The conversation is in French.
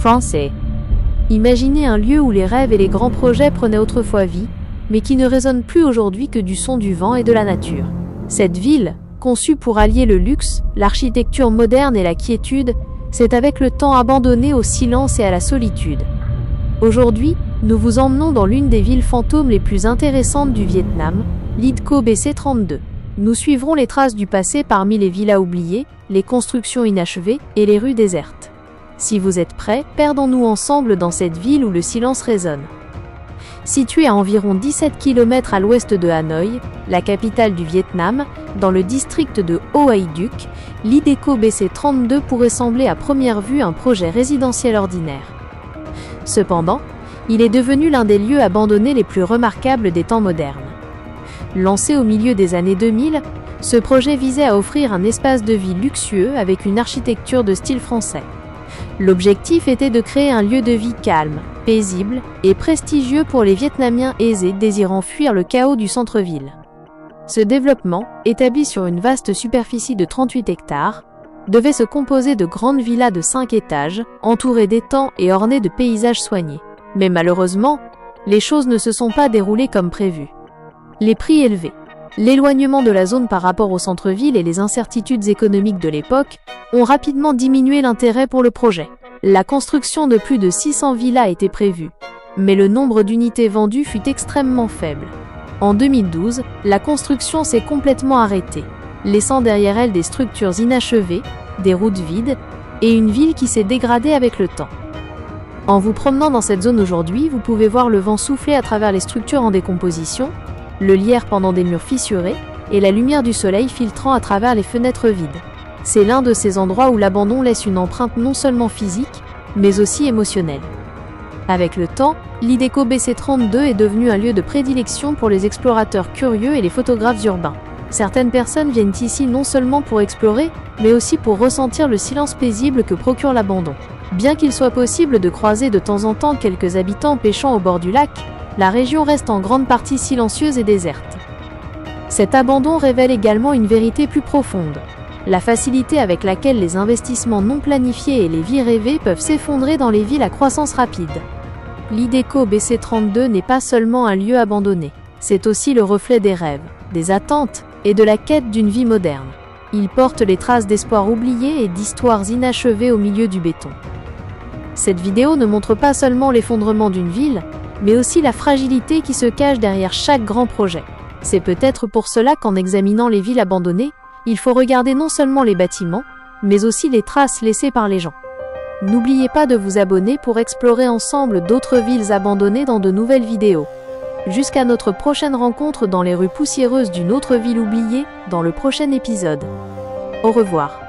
français. Imaginez un lieu où les rêves et les grands projets prenaient autrefois vie, mais qui ne résonne plus aujourd'hui que du son du vent et de la nature. Cette ville, conçue pour allier le luxe, l'architecture moderne et la quiétude, s'est avec le temps abandonnée au silence et à la solitude. Aujourd'hui, nous vous emmenons dans l'une des villes fantômes les plus intéressantes du Vietnam, Lidco BC32. Nous suivrons les traces du passé parmi les villas oubliées, les constructions inachevées et les rues désertes. Si vous êtes prêts, perdons-nous ensemble dans cette ville où le silence résonne. Située à environ 17 km à l'ouest de Hanoï, la capitale du Vietnam, dans le district de Hoa Duc, Lidco BC32 pourrait sembler à première vue un projet résidentiel ordinaire. Cependant, il est devenu l'un des lieux abandonnés les plus remarquables des temps modernes. Lancé au milieu des années 2000, ce projet visait à offrir un espace de vie luxueux avec une architecture de style français. L'objectif était de créer un lieu de vie calme, paisible et prestigieux pour les Vietnamiens aisés désirant fuir le chaos du centre-ville. Ce développement, établi sur une vaste superficie de 38 hectares, devait se composer de grandes villas de 5 étages, entourées d'étangs et ornées de paysages soignés. Mais malheureusement, les choses ne se sont pas déroulées comme prévu. Les prix élevés, l'éloignement de la zone par rapport au centre-ville et les incertitudes économiques de l'époque ont rapidement diminué l'intérêt pour le projet. La construction de plus de 600 villas était prévue, mais le nombre d'unités vendues fut extrêmement faible. En 2012, la construction s'est complètement arrêtée, laissant derrière elle des structures inachevées, des routes vides et une ville qui s'est dégradée avec le temps. En vous promenant dans cette zone aujourd'hui, vous pouvez voir le vent souffler à travers les structures en décomposition, le lierre pendant des murs fissurés et la lumière du soleil filtrant à travers les fenêtres vides. C'est l'un de ces endroits où l'abandon laisse une empreinte non seulement physique, mais aussi émotionnelle. Avec le temps, Lidco BC32 est devenu un lieu de prédilection pour les explorateurs curieux et les photographes urbains. Certaines personnes viennent ici non seulement pour explorer, mais aussi pour ressentir le silence paisible que procure l'abandon. Bien qu'il soit possible de croiser de temps en temps quelques habitants pêchant au bord du lac, la région reste en grande partie silencieuse et déserte. Cet abandon révèle également une vérité plus profonde. La facilité avec laquelle les investissements non planifiés et les vies rêvées peuvent s'effondrer dans les villes à croissance rapide. Lidco BC32 n'est pas seulement un lieu abandonné, c'est aussi le reflet des rêves, des attentes et de la quête d'une vie moderne. Il porte les traces d'espoirs oubliés et d'histoires inachevées au milieu du béton. Cette vidéo ne montre pas seulement l'effondrement d'une ville, mais aussi la fragilité qui se cache derrière chaque grand projet. C'est peut-être pour cela qu'en examinant les villes abandonnées, il faut regarder non seulement les bâtiments, mais aussi les traces laissées par les gens. N'oubliez pas de vous abonner pour explorer ensemble d'autres villes abandonnées dans de nouvelles vidéos. Jusqu'à notre prochaine rencontre dans les rues poussiéreuses d'une autre ville oubliée, dans le prochain épisode. Au revoir.